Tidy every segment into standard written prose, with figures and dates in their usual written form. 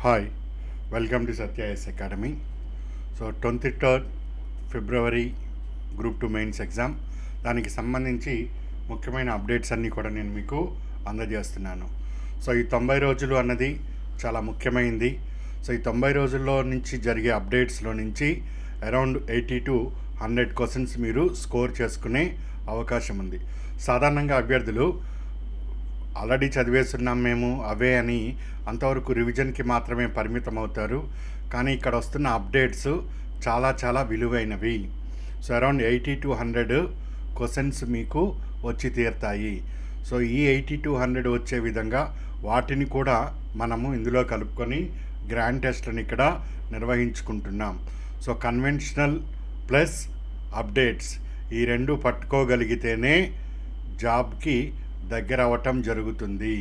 Hi, welcome to Satya S academy. So 23rd February group 2 mains exam, దానికి సంబంధించి ముఖ్యమైన updates అన్నీ కూడా నేను మీకు అందజేస్తున్నాను. సో ఈ 90 రోజులు అన్నది చాలా ముఖ్యమైనది. సో ఈ 90 రోజుల్లో నుంచి జరిగే అప్డేట్స్లో నుంచి అరౌండ్ 80 to 100 క్వశ్చన్స్ మీరు స్కోర్ చేసుకునే అవకాశం ఉంది. సాధారణంగా అభ్యర్థులు ఆల్రెడీ చదివేస్తున్నాం మేము అవే అని అంతవరకు రివిజన్కి మాత్రమే పరిమితం అవుతారు. కానీ ఇక్కడ వస్తున్న అప్డేట్స్ చాలా విలువైనవి. సో అరౌండ్ 80 to 100 క్వశ్చన్స్ మీకు వచ్చి తీరుతాయి. సో ఈ 80 to 100 వచ్చే విధంగా వాటిని కూడా మనము ఇందులో కలుపుకొని గ్రాండ్ టెస్ట్ని ఇక్కడ నిర్వహించుకుంటున్నాం. సో కన్వెన్షనల్ ప్లస్ అప్డేట్స్ ఈ రెండు పట్టుకోగలిగితేనే జాబ్కి దగ్గర అవ్వటం జరుగుతుంది.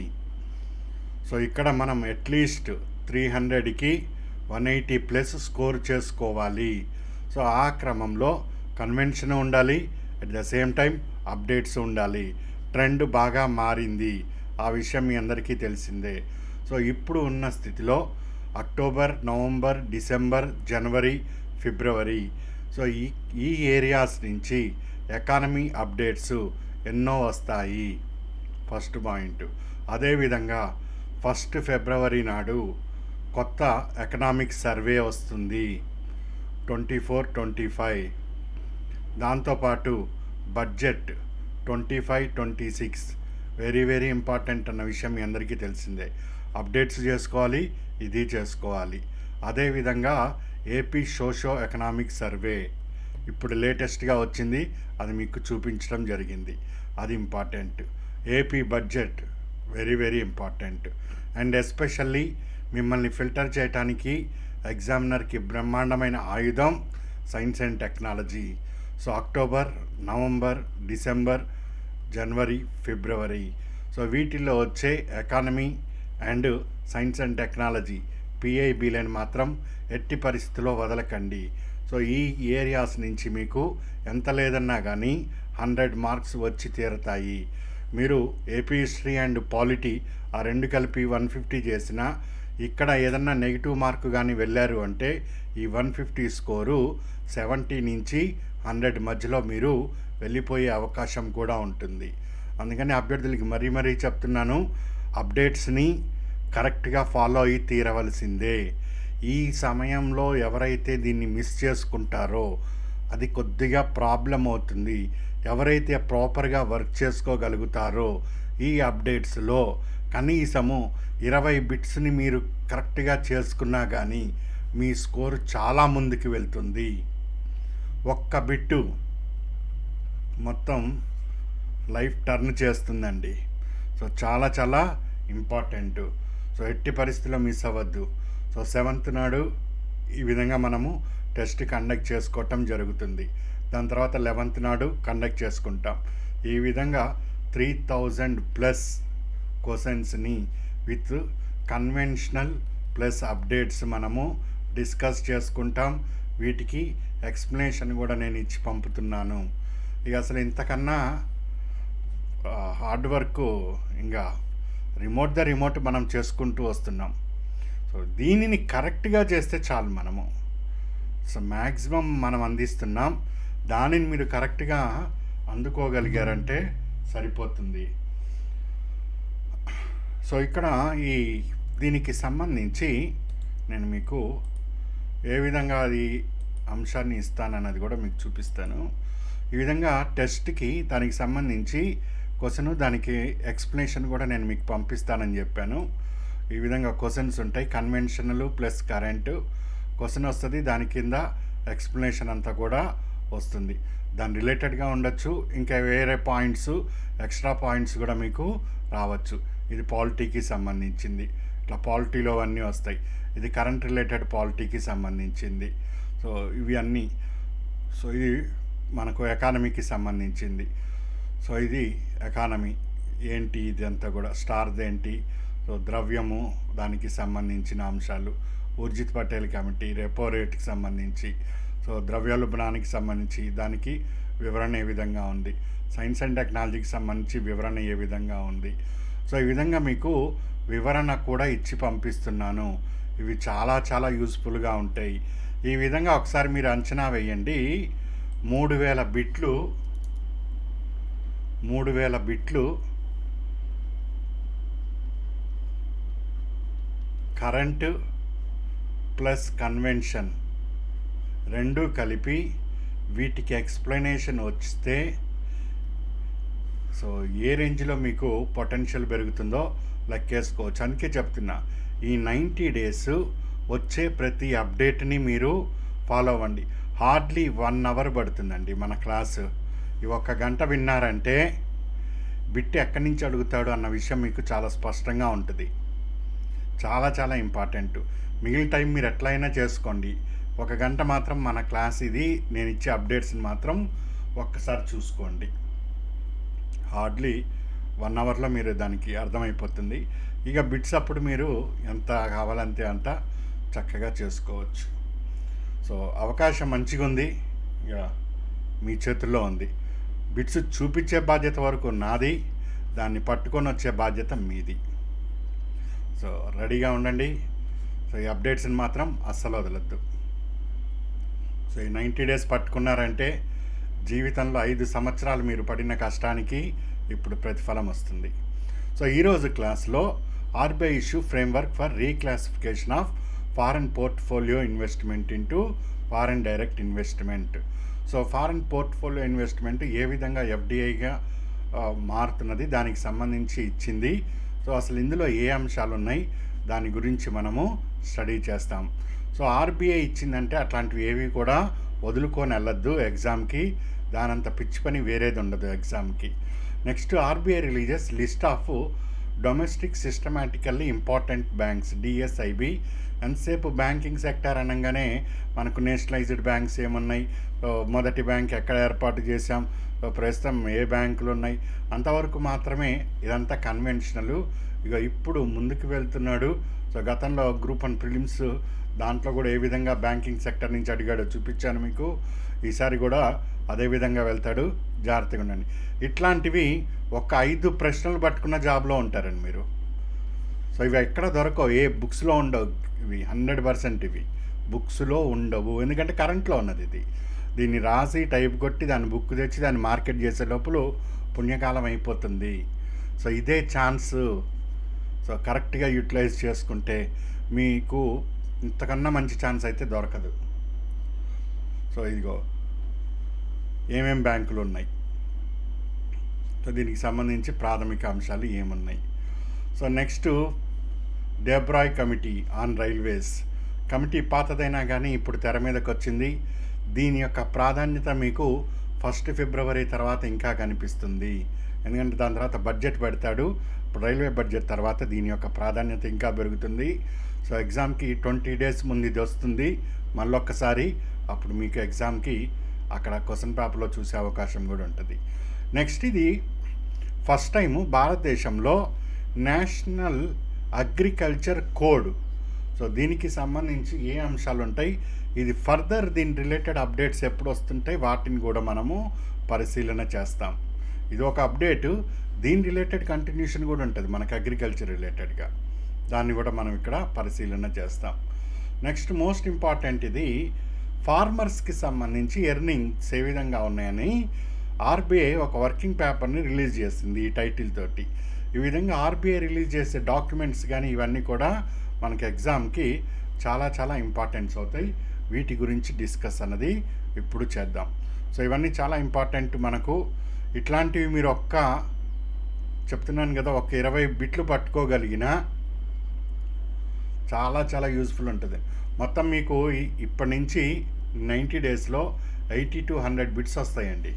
సో ఇక్కడ మనం అట్లీస్ట్ 300కి 180 ప్లస్ స్కోర్ చేసుకోవాలి. సో ఆ క్రమంలో కన్వెన్షన్ ఉండాలి, at the same time updates ఉండాలి. ట్రెండ్ బాగా మారింది, ఆ విషయం మీ అందరికీ తెలిసిందే. సో ఇప్పుడు ఉన్న స్థితిలో అక్టోబర్, నవంబర్, డిసెంబర్, జనవరి, ఫిబ్రవరి, సో ఈ ఏరియాస్ నుంచి ఎకానమీ అప్డేట్స్ ఎన్నో వస్తాయి. First point. అదేవిధంగా 1st ఫిబ్రవరి నాడు కొత్త ఎకనామిక్ సర్వే వస్తుంది 24-25. దాంతోపాటు బడ్జెట్ 25-26 వెరీ ఇంపార్టెంట్ అన్న విషయం మీ అందరికీ తెలిసిందే. అప్డేట్స్ చేసుకోవాలి, ఇది చేసుకోవాలి. అదేవిధంగా ఏపీ సోషో ఎకనామిక్ సర్వే ఇప్పుడు లేటెస్ట్గా వచ్చింది, అది మీకు చూపించడం జరిగింది, అది important. AP budget very important. And especially మిమ్మల్ని ఫిల్టర్ చేయడానికి ఎగ్జామినర్కి బ్రహ్మాండమైన ఆయుధం science and technology. So October, November, December, జనవరి, ఫిబ్రవరి, సో వీటిల్లో వచ్చే economy and science and technology పిఐబీలను మాత్రం ఎట్టి పరిస్థితుల్లో వదలకండి. సో ఈ ఏరియాస్ నుంచి మీకు ఎంత లేదన్నా కానీ 100 మార్క్స్ వచ్చి తీరతాయి. మీరు ఏపీ హిస్టరీ అండ్ పాలిటీ ఆ రెండు కలిపి 150 చేసినా ఇక్కడ ఏదన్నా నెగిటివ్ మార్కు కానీ వెళ్ళారు అంటే ఈ 150 స్కోరు 70 నుంచి 100 మధ్యలో మీరు వెళ్ళిపోయే అవకాశం కూడా ఉంటుంది. అందుకని అభ్యర్థులకి మరీ చెప్తున్నాను, అప్డేట్స్ని కరెక్ట్గా ఫాలో అయ్యి తీరవలసిందే. ఈ సమయంలో ఎవరైతే దీన్ని మిస్ చేసుకుంటారో అది కొద్దిగా ప్రాబ్లం అవుతుంది. ఎవరైతే ప్రాపర్గా వర్క్ చేసుకోగలుగుతారో ఈ అప్డేట్స్లో కనీసము 20 బిట్స్ని మీరు కరెక్ట్గా చేసుకున్నా కానీ మీ స్కోర్ చాలా ముందుకు వెళ్తుంది. ఒక్క బిట్టు మొత్తం లైఫ్ టర్న్ చేస్తుందండి. సో చాలా ఇంపార్టెంట్. సో ఎట్టి పరిస్థితుల్లో మిస్ అవ్వద్దు. సో 7th నాడు ఈ విధంగా మనము టెస్ట్ కండక్ట్ చేసుకోవటం జరుగుతుంది. దాని తర్వాత 11th నాడు కండక్ట్ చేసుకుంటాం. ఈ విధంగా 3000 ప్లస్ క్వశ్చన్స్ని విత్ కన్వెన్షనల్ ప్లస్ అప్డేట్స్ మనము డిస్కస్ చేసుకుంటాం. వీటికి ఎక్స్ప్లెనేషన్ కూడా నేను ఇచ్చి పంపుతున్నాను. ఇక అసలు ఇంతకన్నా హార్డ్ వర్క్ ఇంకా రిమోట్ మనం చేసుకుంటూ వస్తున్నాం. సో దీనిని కరెక్ట్గా చేస్తే చాలు మనము. సో మ్యాక్సిమం మనం అందిస్తున్నాం, దానిని మీరు కరెక్ట్గా అందుకోగలిగారంటే సరిపోతుంది. సో ఇక్కడ దీనికి సంబంధించి నేను మీకు ఏ విధంగా అది అంశాన్ని ఇస్తానన్నది కూడా మీకు చూపిస్తాను. ఈ విధంగా టెస్ట్కి దానికి సంబంధించి క్వశ్చన్, దానికి ఎక్స్ప్లెనేషన్ కూడా నేను మీకు పంపిస్తానని చెప్పాను. ఈ విధంగా క్వశ్చన్స్ ఉంటాయి, కన్వెన్షనల్ ప్లస్ కరెంటు క్వశ్చన్ వస్తుంది, దాని కింద ఎక్స్ప్లెనేషన్ అంతా కూడా వస్తుంది. దాని రిలేటెడ్గా ఉండొచ్చు, ఇంకా వేరే పాయింట్స్, ఎక్స్ట్రా పాయింట్స్ కూడా మీకు రావచ్చు. ఇది పాలిటీకి సంబంధించింది, ఇట్లా పాలిటీలో అన్నీ వస్తాయి. ఇది కరెంట్ రిలేటెడ్ పాలిటీకి సంబంధించింది. సో ఇవి అన్నీ. సో ఇది మనకు ఎకానమీకి సంబంధించింది. సో ఇది ఎకానమీ ఏంటి, ఇది అంతా కూడా స్టార్ది ఏంటి, సో ద్రవ్యము దానికి సంబంధించిన అంశాలు, ఉర్జిత్ పటేల్ కమిటీ, రెపో రేట్కి సంబంధించి, సో ద్రవ్యోల్బణానికి సంబంధించి దానికి వివరణ ఏ విధంగా ఉంది, సైన్స్ అండ్ టెక్నాలజీకి సంబంధించి వివరణ ఏ విధంగా ఉంది. సో ఈ విధంగా మీకు వివరణ కూడా ఇచ్చి పంపిస్తున్నాను. ఇవి చాలా చాలా యూస్ఫుల్గా ఉంటాయి. ఈ విధంగా ఒకసారి మీరు అంచనా వేయండి. 3000 బిట్లు 3000 బిట్లు కరెంటు ప్లస్ కన్వెన్షన్ రెండు కలిపి వీటికి ఎక్స్ప్లెనేషన్ వస్తే సో ఏ రేంజ్లో మీకు పొటెన్షియల్ పెరుగుతుందో లెక్కేసుకోవచ్చు. అందుకే చెప్తున్నా, ఈ 90 డేస్ వచ్చే ప్రతి అప్డేట్ని మీరు ఫాలో అవ్వండి. హార్డ్లీ 1 అవర్ పడుతుందండి మన క్లాసు. ఈ 1 గంట విన్నారంటే బిట్ ఎక్కడి నుంచి అడుగుతాడు అన్న విషయం మీకు చాలా స్పష్టంగా ఉంటుంది. చాలా చాలా ఇంపార్టెంట్. మిగిలిన టైం మీరు ఎట్లయినా చేసుకోండి. 1 గంట మాత్రం మన క్లాస్ ఇది. నేను ఇచ్చే అప్డేట్స్ని మాత్రం ఒక్కసారి చూసుకోండి. హార్డ్లీ 1 అవర్లో మీరు దానికి అర్థమైపోతుంది. ఇక బిట్స్ అప్పుడు మీరు ఎంత కావాలంటే అంత చక్కగా చేసుకోవచ్చు. సో అవకాశం మంచిగా ఉంది, ఇక మీ చేతుల్లో ఉంది. బిట్స్ చూపించే బాధ్యత వరకు నాది, దాన్ని పట్టుకొని వచ్చే బాధ్యత మీది. సో రెడీగా ఉండండి. సో ఈ అప్డేట్స్ని మాత్రం అస్సలు వదలొద్దు. సో ఈ 90 డేస్ పట్టుకున్నారంటే జీవితంలో 5 సంవత్సరాలు మీరు పడిన కష్టానికి ఇప్పుడు ప్రతిఫలం వస్తుంది. సో ఈరోజు క్లాస్లో RBI issue framework for reclassification of foreign portfolio investment into foreign direct investment. So foreign portfolio investment ఏ విధంగా ఎఫ్డిఐగా మారుతున్నది, దానికి సంబంధించి ఇచ్చింది. సో అసలు ఇందులో ఏ అంశాలు ఉన్నాయి దాని గురించి మనము స్టడీ చేస్తాం. సో ఆర్బీఐ ఇచ్చిందంటే అట్లాంటివి ఏవి కూడా వదులుకొని వెళ్ళొద్దు ఎగ్జామ్కి. దానంత పిచ్చి పని వేరేది ఉండదు ఎగ్జామ్కి. Next RBI releases list of domestic systematically important banks DSIB. ఎంతసేపు బ్యాంకింగ్ సెక్టర్ అనగానే మనకు నేషనలైజ్డ్ బ్యాంక్స్ ఏమున్నాయి, మొదటి బ్యాంక్ ఎక్కడ ఏర్పాటు చేశాం, ప్రస్తుతం ఏ బ్యాంకులు ఉన్నాయి, అంతవరకు మాత్రమే. ఇదంతా కన్వెన్షనల్. ఇక ఇప్పుడు ముందుకు వెళ్తున్నాడు. సో గతంలో గ్రూప్ 1 ప్రిలిమ్స్ దాంట్లో కూడా ఏ విధంగా బ్యాంకింగ్ సెక్టర్ నుంచి అడిగాడో చూపించాను మీకు. ఈసారి కూడా అదే విధంగా వెళ్తాడు, జాగ్రత్తగా ఉండండి. ఇట్లాంటివి ఒక 5 ప్రశ్నలు పట్టుకున్న జాబ్లో ఉంటారండి మీరు. సో ఇవి ఎక్కడ దొరకవు, ఏ బుక్స్లో ఉండవు. ఇవి 100% ఇవి బుక్స్లో ఉండవు, ఎందుకంటే కరెంట్లో ఉన్నది ఇది. దీన్ని రాసి టైప్ కొట్టి దాన్ని బుక్ తెచ్చి దాన్ని మార్కెట్ చేసే లోపల పుణ్యకాలం అయిపోతుంది. సో ఇదే ఛాన్స్. సో కరెక్ట్గా యూటిలైజ్ చేసుకుంటే మీకు ఇంతకన్నా మంచి ఛాన్స్ అయితే దొరకదు. సో ఇదిగో ఏమేం బ్యాంకులు ఉన్నాయి, సో దీనికి సంబంధించి ప్రాథమిక అంశాలు ఏమున్నాయి. So next Debroy committee on railways. Committee పాతదైనా కానీ ఇప్పుడు తెర మీదకి వచ్చింది. దీని యొక్క ప్రాధాన్యత మీకు 1 ఫిబ్రవరి తర్వాత ఇంకా కనిపిస్తుంది. ఎందుకంటే దాని తర్వాత బడ్జెట్ పెడతాడు. ఇప్పుడు రైల్వే బడ్జెట్ తర్వాత దీని యొక్క ప్రాధాన్యత ఇంకా పెరుగుతుంది. సో ఎగ్జామ్కి 20 డేస్ ముందు ఇది వస్తుంది మళ్ళొక్కసారి. అప్పుడు మీకు ఎగ్జామ్కి అక్కడ క్వశ్చన్ పేపర్లో చూసే అవకాశం కూడా ఉంటుంది. నెక్స్ట్ ఇది ఫస్ట్ టైము భారతదేశంలో నేషనల్ అగ్రికల్చర్ కోడ్. సో దీనికి సంబంధించి ఏ అంశాలు ఉంటాయి, ఇది ఫర్దర్ దీని రిలేటెడ్ అప్డేట్స్ ఎప్పుడు వస్తుంటాయి వాటిని కూడా మనము పరిశీలన చేస్తాం. ఇది ఒక అప్డేటు, దీని రిలేటెడ్ కంటిన్యూషన్ కూడా ఉంటుంది మనకు అగ్రికల్చర్ రిలేటెడ్గా, దాన్ని కూడా మనం ఇక్కడ పరిశీలన చేస్తాం. నెక్స్ట్ మోస్ట్ ఇంపార్టెంట్ ఇది ఫార్మర్స్కి సంబంధించి ఎర్నింగ్స్ ఏ విధంగా ఉన్నాయని ఆర్బీఐ ఒక వర్కింగ్ పేపర్ని రిలీజ్ చేసింది ఈ టైటిల్ తోటి. ఈ విధంగా ఆర్బీఐ రిలీజ్ చేసే డాక్యుమెంట్స్ కానీ ఇవన్నీ కూడా మనకి ఎగ్జామ్కి చాలా చాలా ఇంపార్టెంట్స్ అవుతాయి. వీటి గురించి డిస్కస్ అన్నది ఇప్పుడు చేద్దాం. సో ఇవన్నీ చాలా ఇంపార్టెంట్ మనకు. ఇట్లాంటివి మీరు చెప్తున్నాను కదా, ఒక 20 బిట్లు పట్టుకోగలిగినా చాలా చాలా యూస్ఫుల్ ఉంటుంది. మొత్తం మీకు ఇప్పటి నుంచి 90 డేస్లో 80 to 100 బిట్స్ వస్తాయండి,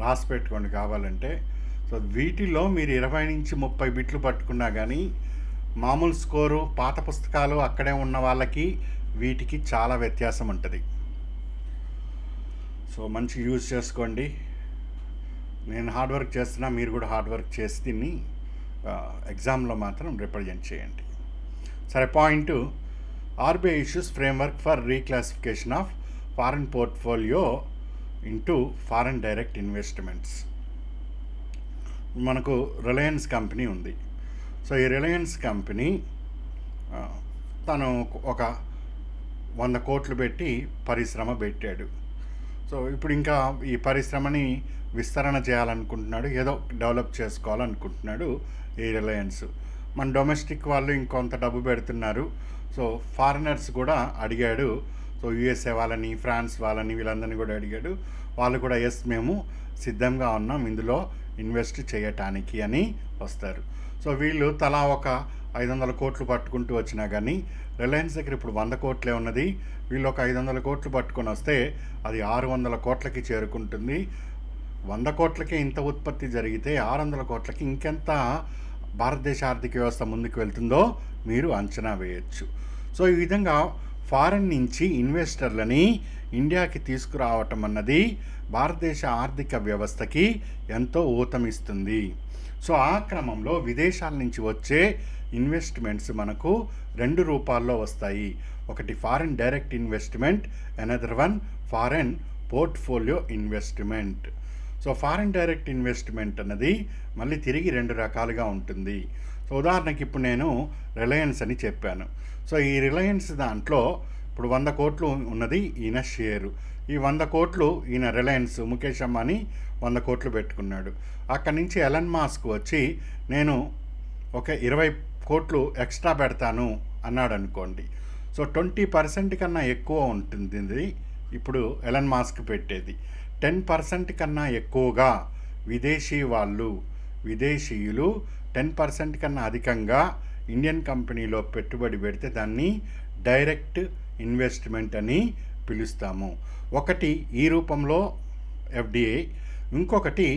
రాసి పెట్టుకోండి కావాలంటే. సో వీటిలో మీరు 20 నుంచి 30 బిట్లు పట్టుకున్నా కానీ మామూలు స్కోరు, పాత పుస్తకాలు అక్కడే ఉన్న వాళ్ళకి వీటికి చాలా వ్యత్యాసం ఉంటుంది. సో మంచి యూజ్ చేసుకోండి. నేను హార్డ్ వర్క్ చేస్తున్నా, మీరు కూడా హార్డ్ వర్క్ చేసి దీన్ని ఎగ్జామ్లో మాత్రం రిప్రజెంట్ చేయండి. సరే, point RBI issues framework for reclassification of foreign portfolio into foreign direct investments. మనకు రిలయన్స్ కంపెనీ ఉంది. సో ఈ రిలయన్స్ కంపెనీ తను ఒక 100 కోట్లు పెట్టి పరిశ్రమ పెట్టాడు. సో ఇప్పుడు ఇంకా ఈ పరిశ్రమని విస్తరణ చేయాలనుకుంటున్నాడు, ఏదో డెవలప్ చేసుకోవాలనుకుంటున్నాడు ఈ రిలయన్స్. మన డొమెస్టిక్ వాళ్ళు ఇంకొంత డబ్బు పెడుతున్నారు. సో ఫారినర్స్ కూడా అడిగాడు. సో యుఎస్ఏ వాళ్ళని, ఫ్రాన్స్ వాళ్ళని, వీళ్ళందరినీ కూడా అడిగాడు. వాళ్ళు కూడా ఎస్ మేము సిద్ధంగా ఉన్నాం ఇందులో ఇన్వెస్ట్ చేయటానికి అని వస్తారు. సో వీళ్ళు తలా ఒక 500 కోట్లు పట్టుకుంటూ వచ్చినా కానీ రిలయన్స్ దగ్గర ఇప్పుడు 100 కోట్లే ఉన్నది. వీళ్ళు ఒక 500 కోట్లు పట్టుకొని వస్తే అది 600 కోట్లకి చేరుకుంటుంది. 100 కోట్లకే ఇంత ఉత్పత్తి జరిగితే 600 కోట్లకి ఇంకెంత భారతదేశ ఆర్థిక వ్యవస్థ ముందుకు వెళ్తుందో మీరు అంచనా వేయచ్చు. సో ఈ విధంగా ఫారెన్ నుంచి ఇన్వెస్టర్లని ఇండియాకి తీసుకురావటం అన్నది భారతదేశ ఆర్థిక వ్యవస్థకి ఎంతో ఊతమిస్తుంది. సో ఆ క్రమంలో విదేశాల నుంచి వచ్చే ఇన్వెస్ట్మెంట్స్ మనకు 2 రూపాల్లో వస్తాయి. ఒకటి foreign direct investment, another one foreign portfolio investment. So foreign direct investment అన్నది మళ్ళీ తిరిగి 2 రకాలుగా ఉంటుంది. సో ఉదాహరణకి ఇప్పుడు నేను రిలయన్స్ అని చెప్పాను. సో ఈ రిలయన్స్ దాంట్లో ఇప్పుడు 100 కోట్లు ఉన్నది ఈయన షేరు. ఈ 100 కోట్లు ఈయన రిలయన్స్ ముఖేష్ అంబానీ 100 కోట్లు పెట్టుకున్నాడు. అక్కడి నుంచి ఎలన్ మాస్క్ వచ్చి నేను ఒక 20 కోట్లు ఎక్స్ట్రా పెడతాను అన్నాడు అనుకోండి. సో 20% కన్నా ఎక్కువ ఉంటుంది ఇప్పుడు ఎలన్ మాస్క్ పెట్టేది. 10% కన్నా ఎక్కువగా విదేశీయులు 10% కన్నా అధికంగా ఇండియన్ కంపెనీలో పెట్టుబడి పెడితే దాన్ని డైరెక్ట్ ఇన్వెస్ట్మెంట్ అని పిలుస్తాము. ఒకటి ఈ రూపంలో ఎఫ్డిఐ, ఇంకొకటి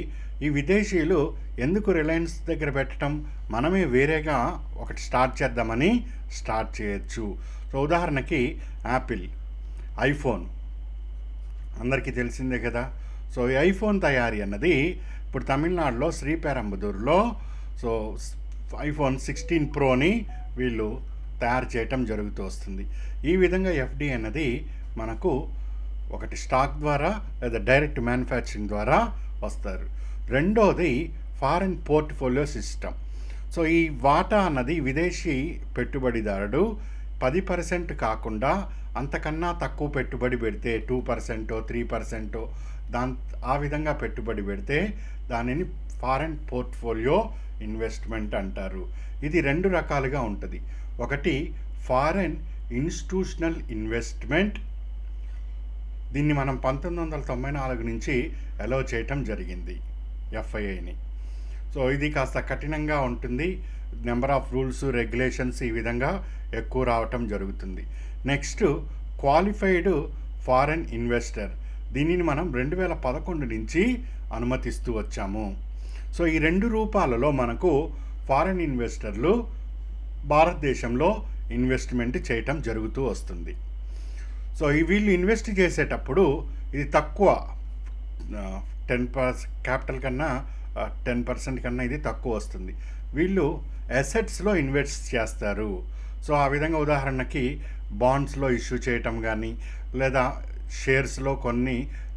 ఈ విదేశీయులు ఎందుకు రిలయన్స్ దగ్గర పెట్టడం, మనమే వేరేగా ఒకటి స్టార్ట్ చేద్దామని స్టార్ట్ చేయొచ్చు. సో ఉదాహరణకి యాపిల్, ఐఫోన్ అందరికీ తెలిసిందే కదా. సో ఈ ఐఫోన్ తయారీ అన్నది ఇప్పుడు తమిళనాడులో శ్రీపెరంబదూరులో సో ఐఫోన్ 16 ప్రోని వీళ్ళు తయారు చేయటం జరుగుతూ వస్తుంది. ఈ విధంగా ఎఫ్డిఐ అన్నది మనకు ఒకటి స్టాక్ ద్వారా లేదా డైరెక్ట్ మ్యానుఫ్యాక్చరింగ్ ద్వారా వస్తారు. రెండోది ఫారెన్ పోర్ట్ఫోలియో సిస్టమ్. సో ఈ వాటా అన్నది విదేశీ పెట్టుబడిదారుడు 10% కాకుండా అంతకన్నా తక్కువ పెట్టుబడి పెడితే 2%, 3% ఆ విధంగా పెట్టుబడి పెడితే దానిని ఫారెన్ పోర్ట్ఫోలియో ఇన్వెస్ట్మెంట్ అంటారు. ఇది 2 రకాలుగా ఉంటుంది. ఒకటి ఫారెన్ ఇన్స్టిట్యూషనల్ ఇన్వెస్ట్మెంట్, దీన్ని మనం 1994 నుంచి అలౌ చేయటం జరిగింది ఎఫ్ఐఐని. సో ఇది కాస్త కఠినంగా ఉంటుంది. నెంబర్ ఆఫ్ రూల్స్, రెగ్యులేషన్స్ ఈ విధంగా ఎక్కువ రావటం జరుగుతుంది. నెక్స్ట్ క్వాలిఫైడ్ ఫారెన్ ఇన్వెస్టర్, దీనిని మనం 2011 నుంచి అనుమతిస్తూ వచ్చాము. సో ఈ 2 రూపాలలో మనకు ఫారెన్ ఇన్వెస్టర్లు భారతదేశంలో ఇన్వెస్ట్మెంట్ చేయటం జరుగుతూ వస్తుంది. సో వీళ్ళు ఇన్వెస్ట్ చేసేటప్పుడు ఇది తక్కువ 10% క్యాపిటల్ కన్నా 10% కన్నా ఇది తక్కువ వస్తుంది. వీళ్ళు అసెట్స్లో ఇన్వెస్ట్ చేస్తారు. సో ఆ విధంగా ఉదాహరణకి బాండ్స్లో ఇష్యూ చేయటం కానీ, లేదా షేర్స్లో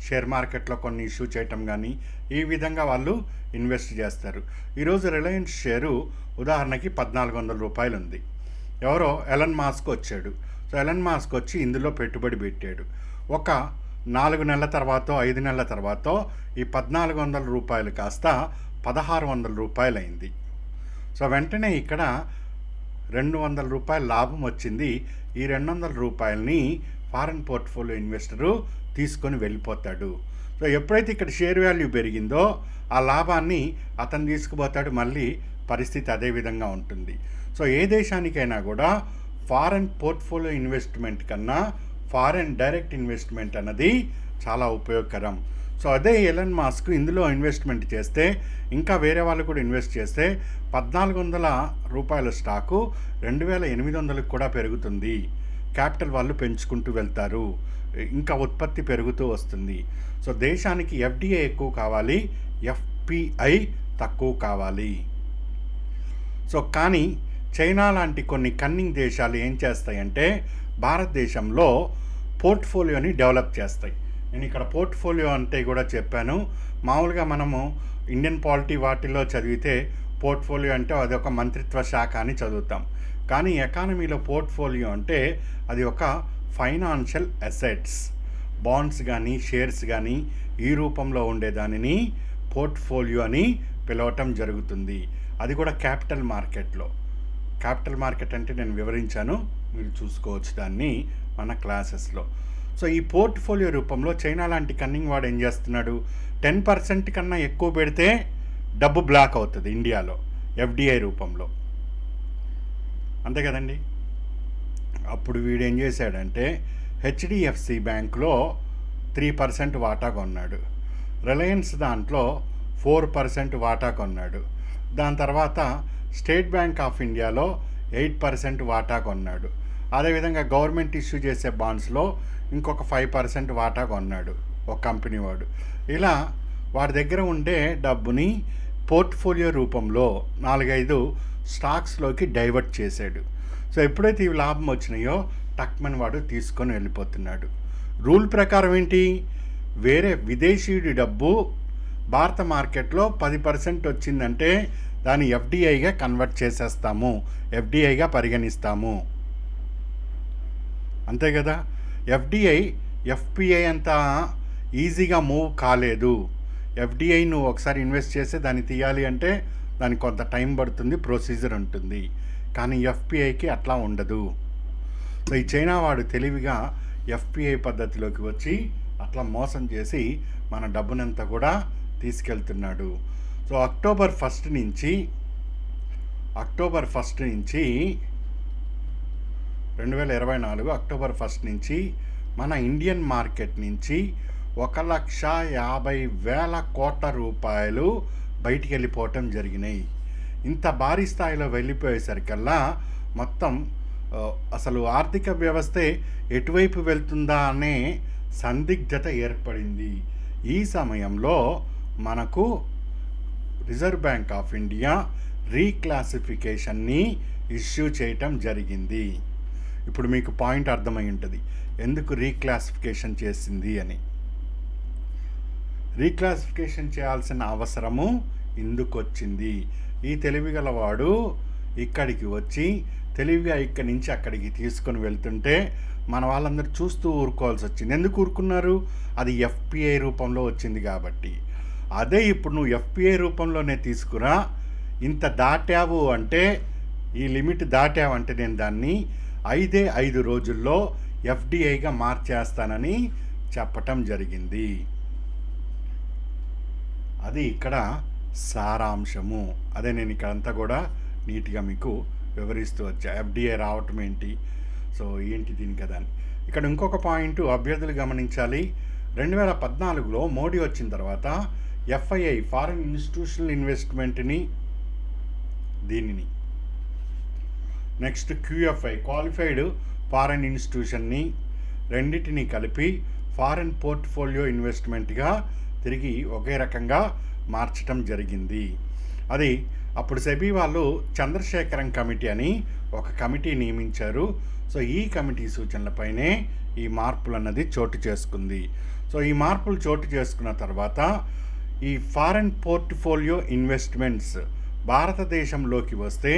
షేర్ మార్కెట్లో కొన్ని ఇష్యూ చేయటం కానీ, ఈ విధంగా వాళ్ళు ఇన్వెస్ట్ చేస్తారు. ఈరోజు రిలయన్స్ షేరు ఉదాహరణకి 1400 రూపాయలు ఉంది. ఎవరో ఎలన్ మాస్క్ వచ్చాడు. సో ఎలన్ మాస్క్ వచ్చి ఇందులో పెట్టుబడి పెట్టాడు. ఒక 4 నెలల తర్వాత, 5 నెలల తర్వాత ఈ 1400 రూపాయలు కాస్త 1600 రూపాయలు అయింది. సో వెంటనే ఇక్కడ 200 రూపాయల లాభం వచ్చింది. ఈ 200 రూపాయలని ఫారెన్ పోర్ట్ఫోలియో ఇన్వెస్టరు తీసుకొని వెళ్ళిపోతాడు. సో ఎప్పుడైతే ఇక్కడ షేర్ వాల్యూ పెరిగిందో ఆ లాభాన్ని అతను తీసుకుపోతాడు. మళ్ళీ పరిస్థితి అదే విధంగా ఉంటుంది. సో ఏ దేశానికైనా కూడా ఫారెన్ పోర్ట్ఫోలియో ఇన్వెస్ట్మెంట్ కన్నా ఫారెన్ డైరెక్ట్ ఇన్వెస్ట్మెంట్ అన్నది చాలా ఉపయోగకరం. సో అదే ఎలన్ మాస్క్ ఇందులో ఇన్వెస్ట్మెంట్ చేస్తే, ఇంకా వేరే వాళ్ళు కూడా ఇన్వెస్ట్ చేస్తే 1400 రూపాయల స్టాకు 2800 కూడా పెరుగుతుంది. క్యాపిటల్ వాళ్ళు పెంచుకుంటూ వెళ్తారు, ఇంకా ఉత్పత్తి పెరుగుతూ వస్తుంది. సో దేశానికి ఎఫ్డిఐ ఎక్కువ కావాలి, ఎఫ్పిఐ తక్కువ కావాలి. సో కానీ చైనా లాంటి కొన్ని కన్నింగ్ దేశాలు ఏం చేస్తాయంటే భారతదేశంలో పోర్ట్ఫోలియోని డెవలప్ చేస్తాయి. నేను ఇక్కడ పోర్ట్ఫోలియో అంటే కూడా చెప్పాను. మామూలుగా మనము ఇండియన్ పాలిటీ వాటిల్లో చదివితే పోర్ట్ఫోలియో అంటే అదొక మంత్రిత్వ శాఖ అని చదువుతాం. కానీ ఎకానమీలో పోర్ట్ఫోలియో అంటే అది ఒక ఫైనాన్షియల్ అసెట్స్, బాండ్స్ కానీ షేర్స్ కానీ ఈ రూపంలో ఉండేదానిని పోర్ట్ఫోలియో అని పిలవటం జరుగుతుంది. అది కూడా క్యాపిటల్ మార్కెట్లో. క్యాపిటల్ మార్కెట్ అంటే నేను వివరించాను, మీరు చూసుకోవచ్చు దాన్ని మన క్లాసెస్లో. సో ఈ పోర్ట్ఫోలియో రూపంలో చైనా లాంటి కన్నింగ్ వాడు ఏం చేస్తున్నాడు, 10% కన్నా ఎక్కువ పెడితే డబ్బు బ్లాక్ అవుతుంది ఇండియాలో ఎఫ్డిఐ రూపంలో, అంతే కదండి. అప్పుడు వీడు ఏం చేశాడంటే హెచ్డిఎఫ్సి బ్యాంక్లో 3% వాటా కొన్నాడు, రిలయన్స్ దాంట్లో 4% వాటా కొన్నాడు, దాని తర్వాత స్టేట్ బ్యాంక్ ఆఫ్ ఇండియాలో 8% వాటా కొన్నాడు, అదేవిధంగా గవర్నమెంట్ ఇష్యూ చేసే బాండ్స్లో ఇంకొక 5% వాటా కొన్నాడు ఒక కంపెనీ వాడు. ఇలా వాడి దగ్గర ఉండే డబ్బుని పోర్ట్ఫోలియో రూపంలో 4-5 స్టాక్స్లోకి డైవర్ట్ చేశాడు. సో ఎప్పుడైతే ఇవి లాభం వచ్చినాయో టక్మన్ వాడు తీసుకొని వెళ్ళిపోతున్నాడు. రూల్ ప్రకారం ఏంటి, వేరే విదేశీయుడి డబ్బు భారత మార్కెట్లో 10% వచ్చిందంటే దాన్ని ఎఫ్డిఐగా కన్వర్ట్ చేసేస్తాము, ఎఫ్డిఐగా పరిగణిస్తాము, అంతే కదా. ఎఫ్డిఐ ఎఫ్పిఐ అంత ఈజీగా మూవ్ కాలేదు. ఎఫ్డిఐ నువ్వు ఒకసారి ఇన్వెస్ట్ చేస్తే దాన్ని తీయాలి అంటే దానికి కొంత టైం పడుతుంది, ప్రొసీజర్ ఉంటుంది. కానీ ఎఫ్పిఐకి అట్లా ఉండదు. సో ఈ చైనా వాడు తెలివిగా ఎఫ్పిఐ పద్ధతిలోకి వచ్చి అట్లా మోసం చేసి మన డబ్బునంతా కూడా తీసుకెళ్తున్నాడు. సో అక్టోబర్ 1 నుంచి 2024 అక్టోబర్ 1 నుంచి మన ఇండియన్ మార్కెట్ నుంచి 1,50,000 కోట్ల రూపాయలు బయటికి వెళ్ళిపోవటం జరిగినాయి. ఇంత భారీ స్థాయిలో వెళ్ళిపోయేసరికల్లా మొత్తం అసలు ఆర్థిక వ్యవస్థే ఎటువైపు వెళ్తుందా అనే సందిగ్ధత ఏర్పడింది. ఈ సమయంలో మనకు రిజర్వ్ బ్యాంక్ ఆఫ్ ఇండియా రీక్లాసిఫికేషన్ని ఇష్యూ చేయటం జరిగింది. ఇప్పుడు మీకు పాయింట్ అర్థమై ఉంటుంది ఎందుకు రీక్లాసిఫికేషన్ చేసింది అని. రీక్లాసిఫికేషన్ చేయాల్సిన అవసరము ఎందుకు వచ్చింది, ఈ తెలివిగలవాడు ఇక్కడికి వచ్చి తెలివిగా ఇక్కడి నుంచి అక్కడికి తీసుకొని వెళ్తుంటే మన వాళ్ళందరూ చూస్తూ ఊరుకోవాల్సి వచ్చింది. ఎందుకు ఊరుకున్నారు, అది ఎఫ్పిఐ రూపంలో వచ్చింది కాబట్టి. అదే ఇప్పుడు నువ్వు ఎఫ్పిఐ రూపంలోనే తీసుకురా, ఇంత దాటావు అంటే, ఈ లిమిట్ దాటావు అంటే నేను దాన్ని 5 రోజుల్లో ఎఫ్డిఐగా మార్చేస్తానని చెప్పటం జరిగింది. అది ఇక్కడ సారాంశము. అదే నేను ఇక్కడంతా కూడా నీట్గా మీకు వివరిస్తూ వచ్చా, ఎఫ్డిఐ రావటం ఏంటి, సో ఏంటి దీని కదా అని. ఇక్కడ ఇంకొక పాయింట్ అభ్యర్థులు గమనించాలి. 2014లో మోడీ వచ్చిన తర్వాత ఎఫ్ఐఐ ఫారిన్ ఇన్స్టిట్యూషనల్ ఇన్వెస్ట్మెంట్ని, దీనిని నెక్స్ట్ క్యూఎఫ్ఐ క్వాలిఫైడ్ ఫారిన్ ఇన్స్టిట్యూషన్ని, రెండింటిని కలిపి ఫారిన్ పోర్ట్ఫోలియో ఇన్వెస్ట్మెంట్గా తిరిగి ఒకే రకంగా మార్చటం జరిగింది. అది అప్పుడు సెబీ వాళ్ళు చంద్రశేఖరన్ కమిటీ అని ఒక కమిటీ నియమించారు. సో ఈ కమిటీ సూచనలపైనే ఈ మార్పులు అన్నది చోటు చేసుకుంది. సో ఈ మార్పులు చోటు చేసుకున్న తర్వాత ఈ ఫారెన్ పోర్ట్ఫోలియో ఇన్వెస్ట్మెంట్స్ భారతదేశంలోకి వస్తే